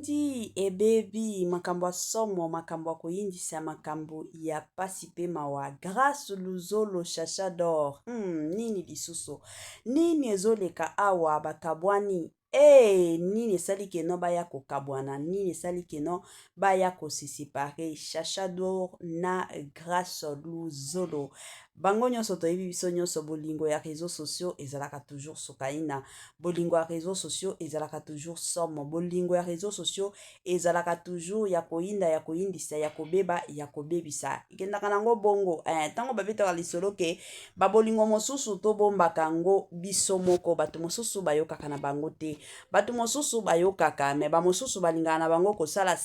Bondi e baby makambo ya somo makambo ya koyindisa makambo ya pasi pe mawa grâce luzolo chacha d'or nini lisusu nini ezoleka awa bakabwani nini esali keno baya kokabwana nini esali keno baya kosisipare chacha d'or na grâce luzolo bango nyonso toyebi biso nyonso bolingo ya réseaux sociaux ezalaka toujours sokaina bolingo ya réseaux sociaux ezalaka toujours somo bolingo ya réseaux sociaux ezalaka toujours ya koyinda ya koyindisa ya kobeba ya kobebisa ikendaka nango bongo ntango babetaka lisolo ke babolingo mosusu tobombaka ngo biso moko bato mosusu bayokaka na bango te bato mosusu bayokaka me bamosusu balingaka na bango kosala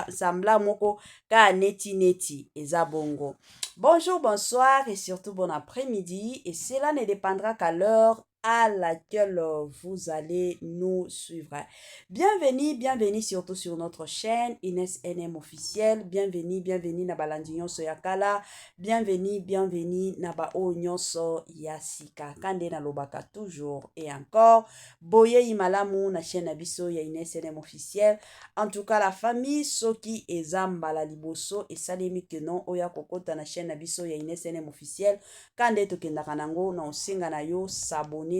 sambla moko ka neti eza bongo. Bonjour, bonsoir et surtout bon après-midi. Et cela ne dépendra qu'à l'heure à laquelle vous allez nous suivre. Bienvenue surtout sur notre chaîne Ines NM officiel. Bienvenue na balandignon soyakala. Bienvenue na ba onyonso yasika. Kande na lobaka toujours et encore. Boye imalamu na chaîne abiso ya Ines NM officiel. En tout cas la famille soki ezamba la liboso et salemi kenon oya kokota na chaîne abiso ya Ines NM officiel. Kande tokendaka nango na osenga na yo s'abonner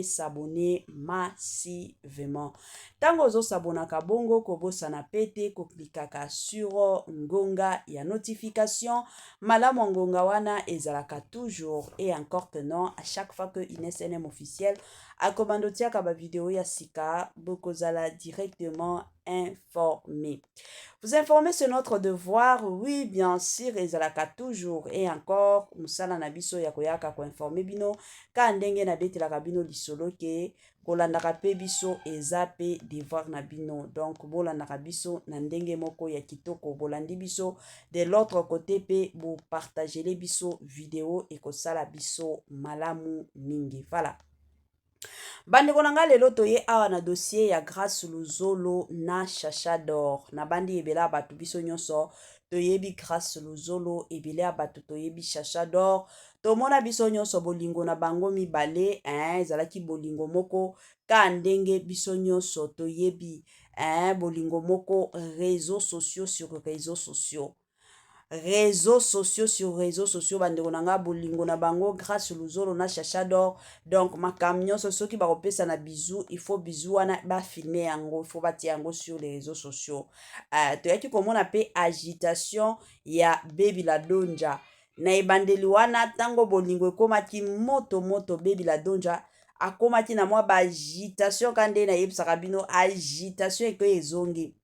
massivement. Tango zo s'abonaka bongo kobosa na pete koklikaka sur ngonga ya notification. Malamu ngonga wana ezalaka toujours et encore que non à chaque fois que Ines NM officiel a commandotiaka ba vidéo ya sika bokozala directement informé. Vous informer c'est notre devoir, oui bien sûr ezalaka toujours et encore musala na biso ya koyaka ko informer bino ka ndenge na betelaka bino lisolo ke kolandaka pe biso eza pe devoir na bino donc bolandaka biso na ndenge moko ya kitoko bolandi biso de l'autre côté pe bo partager les biso vidéo et kosala biso malamu mingi voilà. Bandeko nanga lelo toye awa na dossier ya grâce luzolo na chacha d'or na bandi ebela batu biso nyonso toyebi grâce luzolo ebele abatu toyebi chacha d'or tomona biso nyonso bolingo na bango mibale ezalaki bolingo moko ka ndenge biso nyonso toyebi bolingo moko réseaux sociaux sur réseaux sociaux sur réseaux sociaux bandeko nanga bolingo na bango grâce luzolo na chacha d'or donc makam nyonso soki bakopesa na bisou il faut bisou wana ba filmer yango il faut batia yango sur les réseaux sociaux toyaki komona pe agitation ya Baby La Donja na ebandeli wana tango bolingo ekomaki moto Baby La Donja akomaki na mwa ba agitation kande na yebisaka bino agitation eko ezongi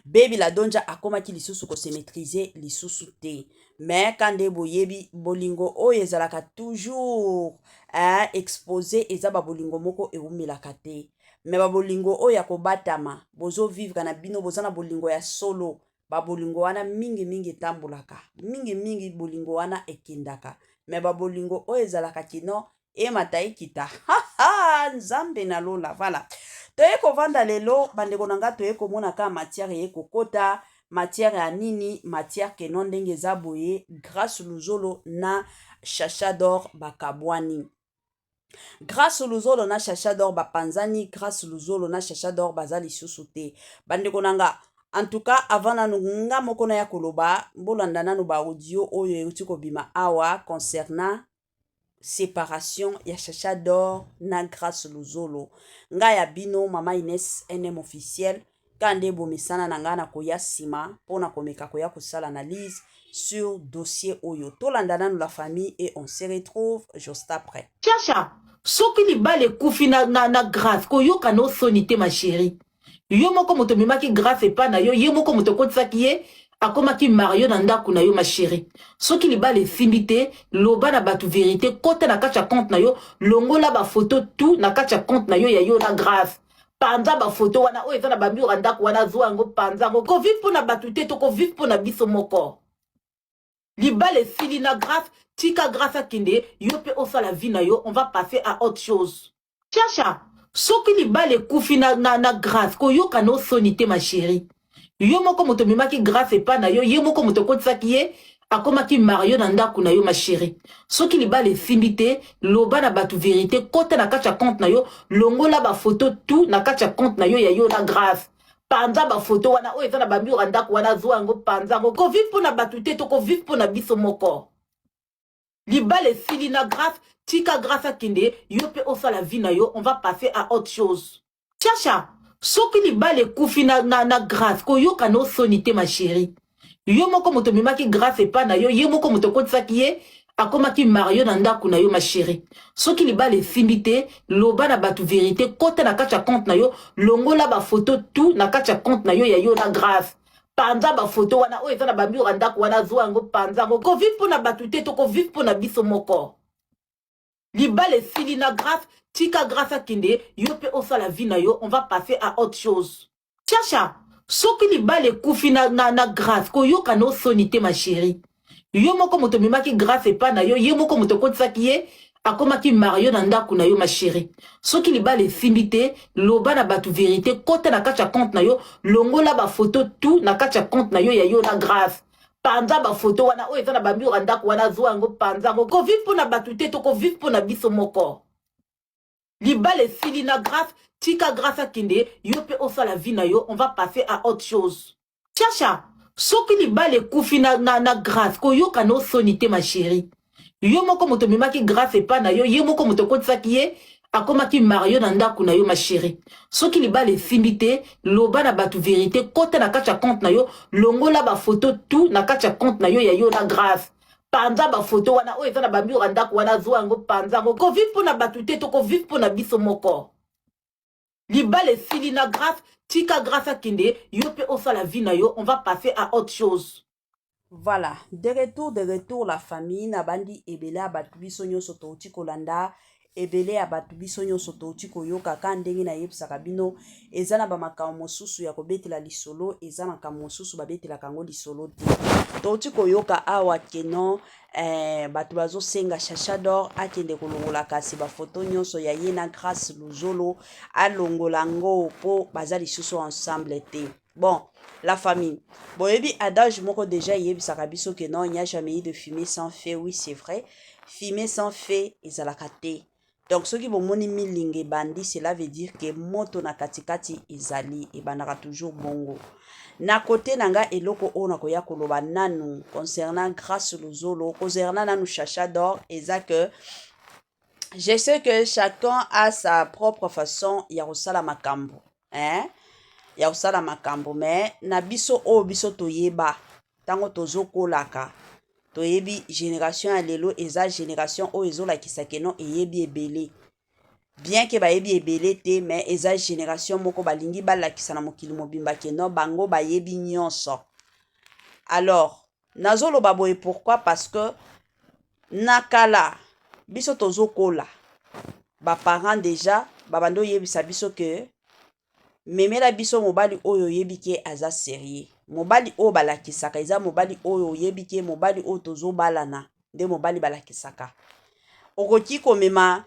Baby La Donja akomaki lisusu ko se maîtriser lisusu te mais kande boyebi bolingo oyo ezalaka toujours exposé eza ba bolingo moko eumelaka te mais ba bolingo oyo ya kobatama bozo vivre na bino bozana bolingo ya solo ba bolingo wana mingi tambulaka mingi bolingo wana ekindaka mais ba bolingo oyo ezalaka kino ematai kita nzambe na lola voilà. Toye kovanda lelo bandeko nanga toye komona ka matière ye kokota matière ya nini matière ke non ndenge za boye grâce luzolo na chacha d'or bakabwani grâce luzolo na chacha d'or bapanzani grâce luzolo na chacha d'or bazali lisusu te bandeko nanga en tout cas avant nanu nga moko na ya koloba bolanda nanu ba audio oyo euti kobima awa concernant séparation ya chacha d'or na grâce luzolo nga ya bino mama Ines NM officiel kande bomesana na nga na koya sima pona komeka koya kosala analyse sur dossier oyo tolanda nanu la famille et on se retrouve juste après. Chacha soki libale kufi na grâce koyoka no sonité ma chérie yo moko moto memaki grâce epa na yo ye moko moto kotisaki ye akomaki mario na ndako na yo ma chérie soki libale esimbi te loba na batu vérité kota na kati ya compte na yo longola ba photo tout na kati ya compte na yo ya yo na grâce panza ba photo wana oyo eza na ba mur ndako wana zwa yango panza yango ko vivre pour na batu te to ko vivre pour na biso moko libale esili na grâce tika grâce akende yo pe osala vie na yo on va passer à autre chose. Chacha soki libale ekufi na grâce koyoka no sonité ma chérie yo moko moto memaki grâce epa na yo ye moko moto kotisaki ye akomaki mario na ndako na yo ma chérie soki libale esimbi te loba na batu vérité kota na kati ya compte na yo longola ba photo tout na kati ya compte na yo ya yo na grâce panza bafoto wana oyo eza na bamur ndako wana zwa yango panza yango kovive mpo na bato te to kovive mpo na biso moko libala esili na grâce tika grâce akende yo mpe osala vie na yo on va passer à autre chose chacha soki libala ekufi na grâce koyoka na osoni te ma chérie yo moko moto memaki grâce epa na yo ye moko moto okotisaki ye akomaki mario na ndako na yo ma chérie soki libala esimbi te loba na bato vérité kota na kati ya compte na yo longola bafoto tout na kati ya compte na yo ya yo na grâce panza bafoto wana oyo eza na bamur ndako wana zwa yango panza yango kovive mpo na bato te to kovive mpo na biso moko libala esili na grâce tika grâce akende yo mpe osala vie na yo on va passer à autre chose chacha soki libala ekufi na grâce koyoka na osoni te ma chérie yo moko moto memaki grâce epa na yo ye moko moto okotisaki ye akomaki mario na ndako na yo ma chérie soki libala esimbi te loba na bato vérité kota na kati ya compte na yo longola bafoto tout na kati ya compte na yo ya yo na grâce panza bafoto wana oyo eza na bamur ndako wana zwa yango panza yango kovive mpo na bato te to kovive mpo na biso moko libala esili na grâce tika grâce akende yo mpe osala vie na yo on va passer à autre chose chacha soki libala ekufi na grâce koyoka na osoni te ma chérie yo moko moto memaki grâce epa na yo ye moko moto okotisaki ye akomaki mario na ndako na yo ma chérie soki libala esimbi te loba na bato vérité kota na kati ya compte na yo longola bafoto tout na kati ya compte na yo ya yo na grâce panza bafoto wana oyo eza na bamur ndako wana zwa yango panza yango kovive mpo na bato te to kovive mpo na biso moko libala esili na grâce tika grâce akende yo mpe osala vie na yo on va passer à autre chose Voilà, de retour la famille na bandi ebele abatu biso nyonso touti kolanda ebele abatu biso nyonso touti koyoka ka ndenge na yebisaka bino eza na bamakambo mosusu ya kobetela lisolo eza makambo mosusu babetelaka yango lisolo te touti koyoka awa keno bato bazosenga Chacha d'Or akende kolongola kasi bafoto nyonso ya ye na Grâce Luzolo alongola ngo po baza lisusu ensemble te. Bon, la famille. Bon, et puis, adage, moi, déjà, il y a biso que non, il n'y a jamais eu de fumée sans feu. Oui, c'est vrai. Fumée sans feu, ils ont la kate. Donc, ceux qui vont moni milingue bandi, cela veut dire que moto na katikati izali, et banara toujours bongo. Na côté nanga eloko o na koya koloba nanu, concernant Grâce Luzolo, concernant nanu Chacha d'Or, et ça que, je sais que chacun a sa propre façon, ya rosala makambo. Hein? Ya usala makambo me na biso o biso toyeba tango tozokolaka toyebi génération ya lelo eza génération o ezolakisa keno eyebi ebele bien ke bayebi ebele te me eza génération moko balingi balakisa na mokili mobimba keno bango bayebi nyonso. Alors nazoloba boye pourquoi parce que nakala biso tozokola ba parents déjà babando yebisa biso que memela biso mobali oyo yebike aza sérieux mobali oyo balakisaka eza mobali oyo yebike mobali oyo tozobalana nde mobali balakisaka okoki komema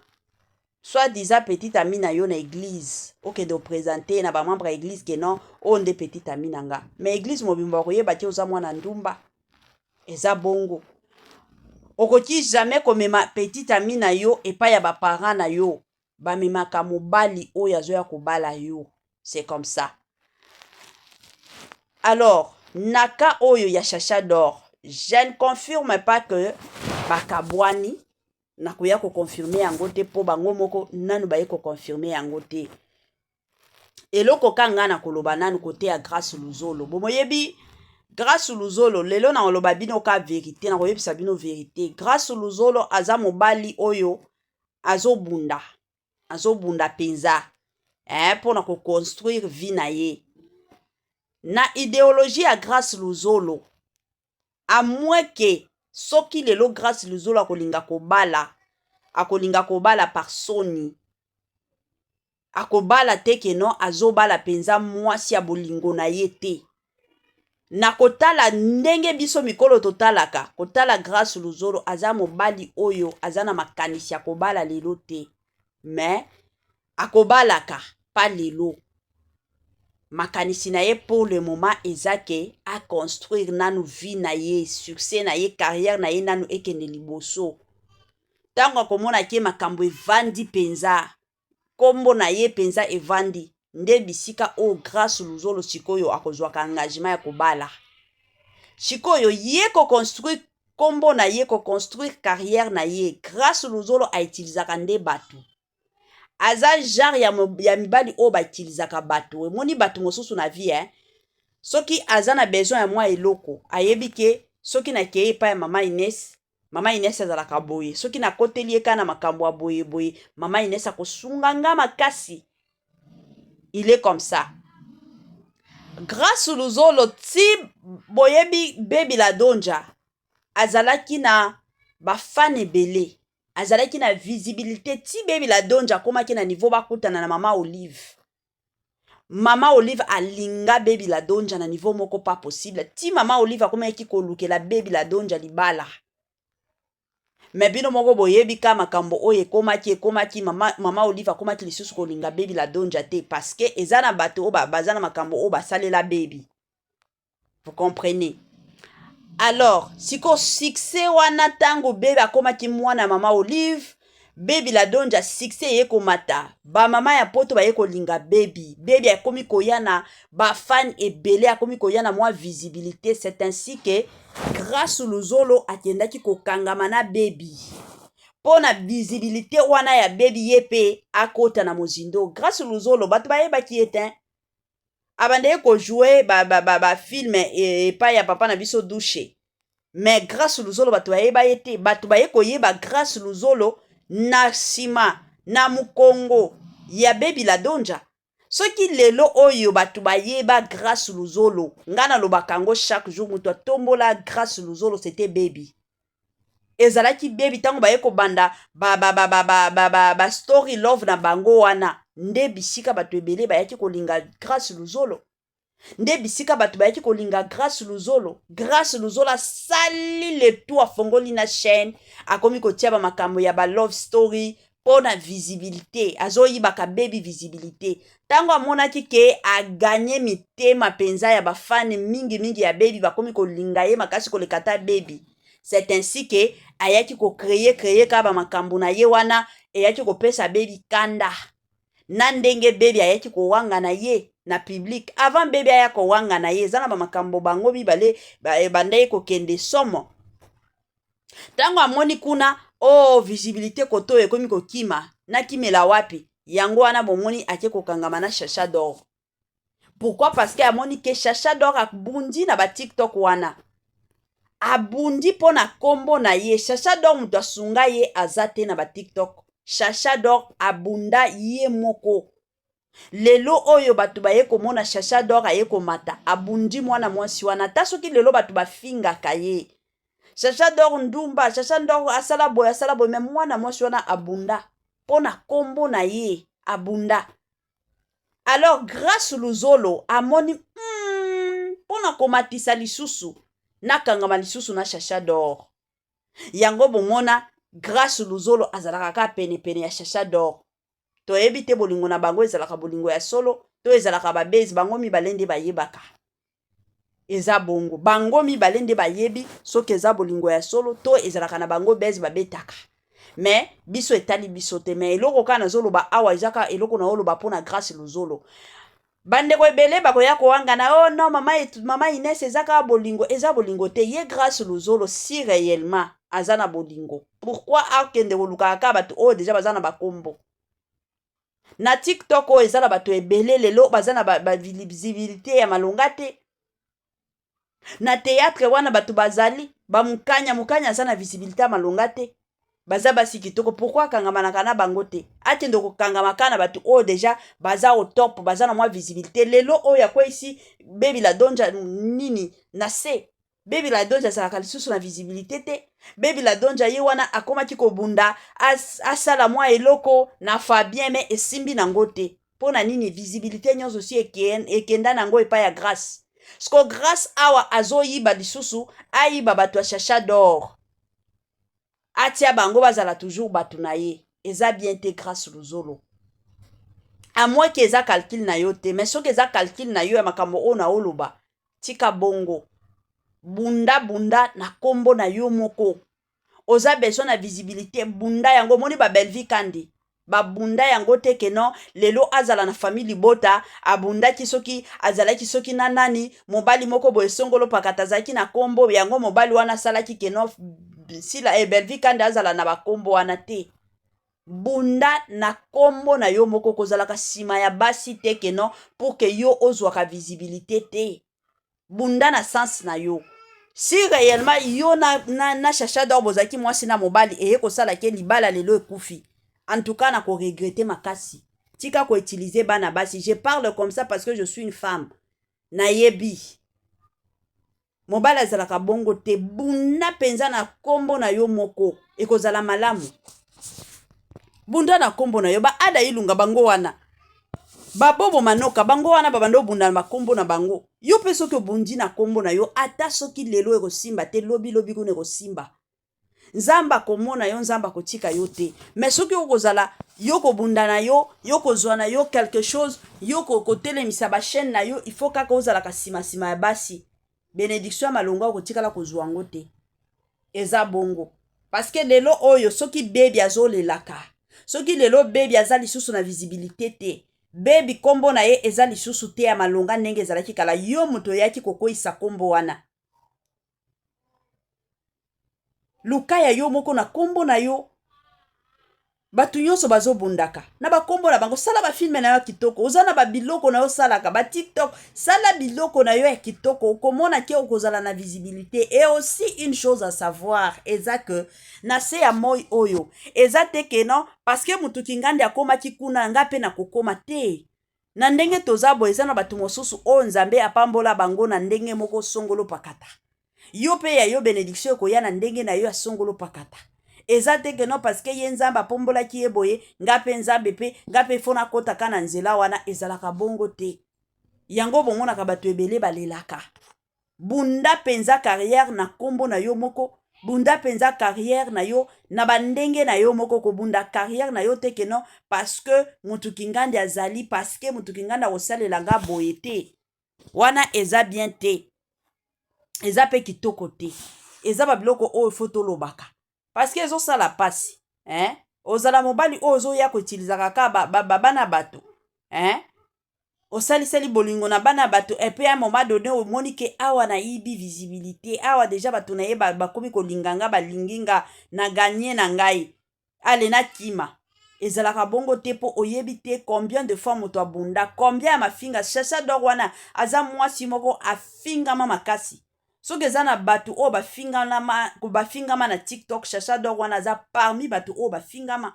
soit disant petite amie na yo na église okende oprésenter na bamembre ya église ke non oyo nde petite amie na nga mais église mobimba okoyeba te oza mwana ndumba eza bongo okoki jamais komema petite amie na yo epai ya baparent na yo bamemaka mobali oyo azoya kobala yo. C'est comme ça. Alors, naka oyo ya Chacha d'Or, je ne confirme pas que bakabwani nakoya ko confirmer yango te po bango moko nanu baye ko confirmer yango te. Eloko kanga na koloba nanu kote ya Grâce Luzolo. Bomoyebi Grâce Luzolo lelo na oloba bino ka vérité na koyebisa bino vérité. Grâce Luzolo aza mobali oyo azobunda penza. Pour na construire vie na ye. Na idéologie à Grâce Luzolo. À moins que soki lelo Grâce Luzolo akolinga kobala par soni. Akobala te ke non azobala penza mwasi ya bolingo na ye te. Na kotala ndenge biso mikolo totalaka. Kotala Grâce Luzolo aza mobali oyo azana makanisi ya kobala lelo te. Mais akobalaka pa lelo makanisi na ye pour le moment ezake a construire nanu vie na ye succès na ye carrière na ye nanu ekende liboso tango akomona ke makambo evandi penza kombo na ye penza evandi nde bisika o grâce luzolo sikoyo akozwaka engagement ya kobala. Sikoyo ye ko construire kombo na ye ko construire carrière na ye grâce luzolo aitilizaka nde batu. Aza genre ya mibali o baitilizaka batu. Emoni batu mosusu na vie soki aza na besoin ya mwa eloko ayebi ke soki na keye pa ya mama Ines azalaka boye. Soki na koteli eka na makambo ya boye mama Ines akosunga nga makasi. Il est comme ça. Grâce luzolo ti boyebi Baby Ladonja azalaki na bafan ebele. Azalaki na visibilité ti Baby Ladonja akomaki na niveau bakutana na mama Olive. Mama Olive alinga Baby Ladonja na niveau moko pas possible. Ti mama Olive akomaki kolukela Baby Ladonja libala. Mais bino moko boyebi ka makambo oye komaki mama Olive akomaki lisusu kolinga Baby Ladonja te parce que ezana bato bazana makambo o basalela Baby. Vous comprenez? Alors, siko succès wana tango Baby akomaki mwana mama Olive, Baby Ladonja succès ye komata. Ba mama ya poto ba ye kolinga Baby. Baby akomi koyana ba fan ebele akomi koyana mwa visibilité. C'est ainsi que grâce luzolo akendaki kokangama na Baby. Pona visibilité wana ya Baby yepe akota na mozindo. Grâce luzolo batu ba yebaki eten. Abande ko jouer ba film pa ya papa na biso douche. Mais grâce luzolo batu ba yeba ete batu ba yeko yeba grâce luzolo na sima na mukongo ya Baby Ladonja. Soki lelo oyo batu ba yeba grâce luzolo ngana lobakango chaque jour muto tombola grâce luzolo c'était Baby. Ezalaki Baby tango ba yeko banda ba story love na bango wana nde bisika batu ebele ba yaki kolinga grâce luzolo. Nde bisika batu ba yaki kolinga grâce luzolo. Grâce luzolo sali le tout afongoli na chaîne akomi kotia ba makambo ya ba love story pona visibilité azoyi baka Baby visibilité. Tango amonaki ke a gagné mitema penza ya ba fan mingi ya Baby bakomi kolinga ye makasi kolekata Baby. C'est ainsi que ayaki ko créer ka ba makambo na ye wana ayaki ko pesa Baby kanda. Na ndenge Baby ayaki ko wanga na ye na public. Avant Baby ayaki ko wanga na ye zana ba makambo bango bibale bandaye ko kende somo. Tango amoni kuna visibilité koto ekomi ko kima na kimela wapi yango wana bomoni ake ko kangama na Chacha d'or. Pourquoi? Parce que amoni ke Chacha d'or abundi na ba TikTok wana. Abundi pona kombo na ye. Chacha d'or muto asunga ye azate na ba TikTok. Chacha d'or abunda ye moko. Lelo oyo batu ba ye komona Chacha d'or aye komata. Abundi mwana mwasi wana. Ta soki lelo batu ba finga kaye. Chacha d'or ndumba, Chacha d'or asala boy, mais mwana mwasi wana abunda. Pona kombo na ye abunda. Alors grâce luzolo amoni pona komatisa lisusu na kangama lisusu na Chacha d'or. Yango bomona grâce luzolo azalaka ka pene ya Chacha d'or. To ebite bolingo na bango ezalaka bolingo ya solo, to ezalaka babezi bango mibalende bayebaka. Eza bongo bango mibalende bayebi soki eza bolingo ya solo to ezalaka na bango bezi babetaka. Mais biso etali biso te. Mais eloko kana zoloba awa ezaka eloko na oloba pona grâce luzolo. Bande ko ebele bakoya ko wanga na non mama Ines ezaka bolingo te ye grâce luzolo si réellement azana bolingo. Pourquoi akende koluka ka batu déjà bazana bakombo. Na TikTok ezala batu ebele lelo bazana ba visibilité ya malonga te. Na théâtre wana batu bazali mukanya azana visibilité ya malonga te. Baza basi kitoko. Pourquoi kangamanaka na bango te? Atendo ko kangamaka na batu déjà baza au top, baza na mwa visibilité. Lelo ya kwa isi Baby Ladonja nini na se. Baby Ladonja salaka lisusu na visibilité te. Baby Ladonja ye wana akomaki kobunda asala mwa eloko na Fabien mais esimbi nango te. Pona nini visibilité nyonso si ekenda nango epa ya grâce. Sko grâce awa azoyiba lisusu ayiba batu ya Chacha d'or. Atia bango bazala toujours batu na ye. Eza bien te grâce luzolo. A moins que eza calcul na yo te. Mais soki eza calcul na yo ya makambo o na oloba. Tika bongo. Bunda na kombo na yo moko. Oza besoin na visibilité. Bunda yango moni ba belle vie kandi. babunda yango te ke non lelo azala na famille libota abundaki soki azalaki soki na nani mobali moko boye songolo pakata azalaki na kombo yango mobali wana asalaki ke non sila Belvi Kande azala na bakombo wana te. Bunda na kombo na yo moko kozalaka sima ya basi te ke non pour que yo ozwaka visibilité te. Bunda na sens na yo. Si réellement yo na Chacha D'or bozaki mwasi na mobali eye kosala ke libala lelo ekufi. En tout cas, na ko regretter makasi. Tika ko utiliser bana basi. Je parle comme ça parce que je suis une femme. Na yebi. Mobali azalaka bongo te. Bunda penza na kombo na yo moko. Ekozala malamu. Bunda na kombo na yo. Ba ada ilunga bango wana. Babobo manoka. Bango wana babando bunda na kombo na bango. Yo pe soki obundi na kombo na yo. Ata soki lelo ekosimba te. Lobi kuna ekosimba. Nzamba komona yo nzamba kotika yo te. Mais soki okozala yo kobunda na yo kozwa na yo quelque chose, yo kotelemisa ba chaîne na yo, il faut kaka ozala ka sima ya basi. Bénédiction malonga okotikala kozwa ngo te. Eza bongo. Parce que lelo oyo soki baby azolelaka. Soki lelo baby azali lisusu na visibilité te. Baby kombo na ye eza lisusu te ya malonga ndenge ezalaki kala yo moto yaki kokoisa kombo wana. Lukaya yo moko na kombo na yo. Batu nyonso bazo bundaka. Na ba kombo na bango sala ba filme na yo kitoko. Ozana ba biloko na yo salaka ba TikTok. Sala biloko na yo ya kitoko. Okomona ke okozala na visibilité. Et aussi une chose à savoir. Eza que na se ya moi oyo. Eza te ke non. Parce que mutu kingandi akoma kikuna ngape na kokoma te. Na ndenge tozabo eza na batu mosusu o nzambe apambola bango na ndenge moko songolo pakata. Yo pe ya yo bénédiction ko ya na ndenge na yo ya songolo pakata. Eza te ke non parce que ye nzamba pombola ki eboye ngape nzambe pe ngape fona kota kana nzela wana ezalaka bongo te. Yango bomona ka batu ebele balelaka. Bunda penza carrière na kombo na yo moko. Bunda penza carrière na yo na bandenge na yo moko ko bunda carrière na yo te ke non parce que mutu kingandi azali parce que mutu kinganda osalela nga boye te. Wana eza bien te. Eza pe kitoko te. Eza ba biloko o foto lobaka. Parce que ezo sala pasi. Ozala mobali ozo ya ko utilizaka ka bana bato. Osali bolingo na bana bato et puis à un moment donné au monike awa na ibi visibilité awa déjà bato na ye bakomi ko linganga balinginga na gagner na ngai. Ale na kima. Ezalaka bongo te po oyebi te combien de fois moto abunda combien ya mafinga Chacha D'or wana aza mwasi moko afingama makasi. Soki eza na batu o bafingama na TikTok Chacha D'or wana aza parmi batu o bafingama.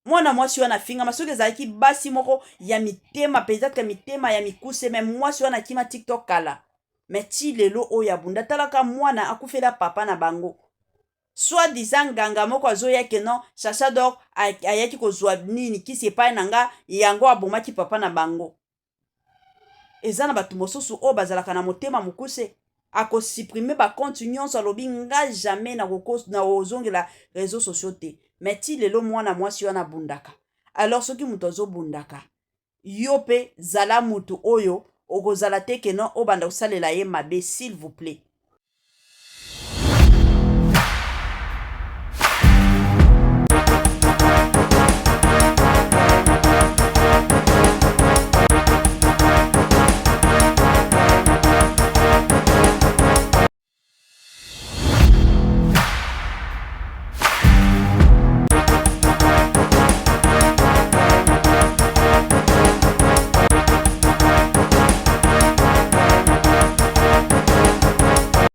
Mwana mwasi wana fingama soki ezalaki basi moko ya mitema peut-être mitema ya mikuse mais mwasi wana kima TikTok kala. Mais ti lelo o ya bunda talaka mwana akufela papa na bango. Soit disant nganga moko azoya ke non Chacha D'or ayaki kozwa nini kisi epai nanga yango abomaki papa na bango. Eza na batu mosusu o bazalaka na motema mukuse ako supprimer ba compte nyonso alobi nga jamais na ozongela réseaux sociaux te. Mais ti lelo mwana mwasi wana bundaka. Alors soki muto zo bundaka yo pe zala mutu oyo okozala te ke non obanda osalela ye mabe s'il vous plaît.